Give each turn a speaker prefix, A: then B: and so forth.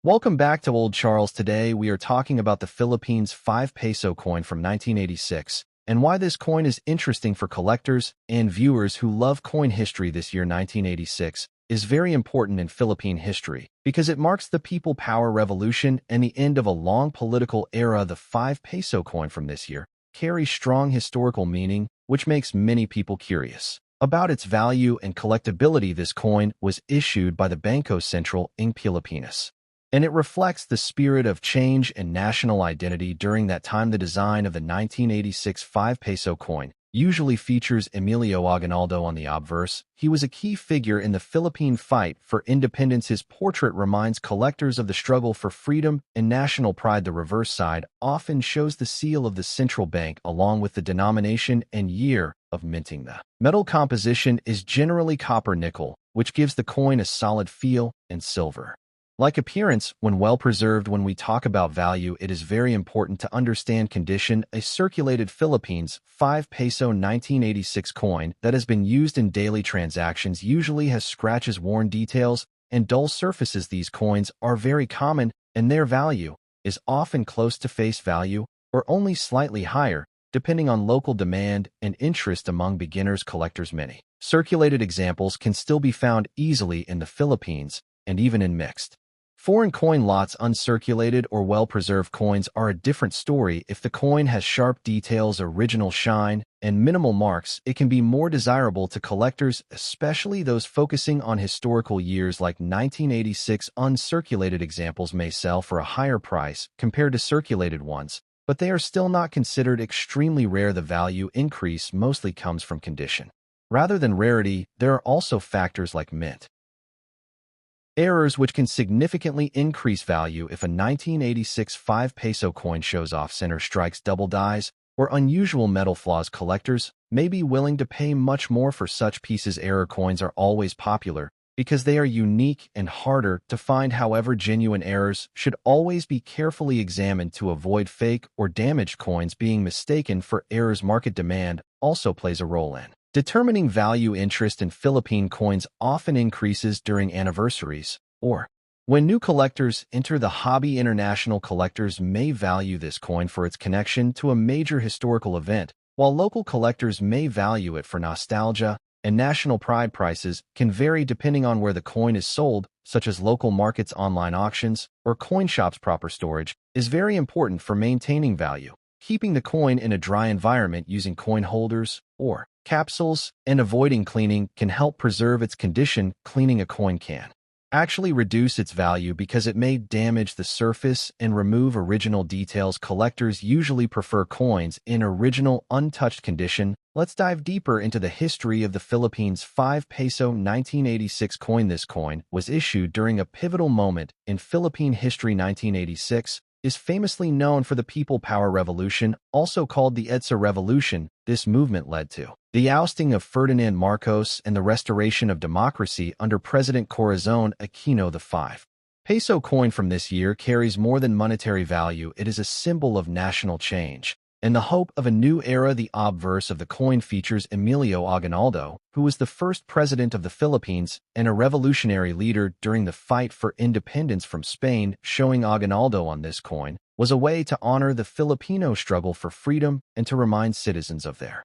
A: Welcome back to Old Charles. Today, we are talking about the Philippines 5 peso coin from 1986 and why this coin is interesting for collectors and viewers who love coin history. This year, 1986, is very important in Philippine history because it marks the People Power Revolution and the end of a long political era. The 5 peso coin from this year carries strong historical meaning, which makes many people curious about its value and collectability. This coin was issued by the Bangko Sentral ng Pilipinas, and it reflects the spirit of change and national identity during that time. The design of the 1986 5 peso coin usually features Emilio Aguinaldo on the obverse. He was a key figure in the Philippine fight for independence. His portrait reminds collectors of the struggle for freedom and national pride. The reverse side often shows the seal of the central bank along with the denomination and year of minting. The metal composition is generally copper-nickel, which gives the coin a solid feel, and silver like appearance when well preserved. When we talk about value, it is very important to understand condition. A circulated Philippines 5 peso 1986 coin that has been used in daily transactions usually has scratches, worn details, and dull surfaces. These coins are very common, and their value is often close to face value or only slightly higher, depending on local demand and interest among beginners collectors. Many circulated examples can still be found easily in the Philippines and even in mixed foreign coin lots. Uncirculated or well-preserved coins are a different story. If the coin has sharp details, original shine, and minimal marks, it can be more desirable to collectors, especially those focusing on historical years like 1986. Uncirculated examples may sell for a higher price compared to circulated ones, but they are still not considered extremely rare. The value increase mostly comes from condition rather than rarity. There are also factors like mint errors, which can significantly increase value. If a 1986 5 peso coin shows off-center strikes, double dies, or unusual metal flaws, collectors may be willing to pay much more for such pieces. Error coins are always popular because they are unique and harder to find. However, genuine errors should always be carefully examined to avoid fake or damaged coins being mistaken for errors. Market demand also plays a role in determining value. Interest in Philippine coins often increases during anniversaries or when new collectors enter the hobby. International collectors may value this coin for its connection to a major historical event, while local collectors may value it for nostalgia and national pride. Prices can vary depending on where the coin is sold, such as local markets, online auctions, or coin shops. Proper storage is very important for maintaining value. Keeping the coin in a dry environment using coin holders or capsules and avoiding cleaning can help preserve its condition. Cleaning a coin can actually reduce its value because it may damage the surface and remove original details. Collectors usually prefer coins in original, untouched condition. Let's dive deeper into the history of the Philippines 5 peso 1986 coin. This coin was issued during a pivotal moment in Philippine history. 1986 is famously known for the People Power Revolution, also called the EDSA Revolution. This movement led to the ousting of Ferdinand Marcos and the restoration of democracy under President Corazon Aquino. The 5 peso coin from this year carries more than monetary value. It is a symbol of national change and the hope of a new era. The obverse of the coin features Emilio Aguinaldo, who was the first president of the Philippines and a revolutionary leader during the fight for independence from Spain. Showing Aguinaldo on this coin was a way to honor the Filipino struggle for freedom and to remind citizens of their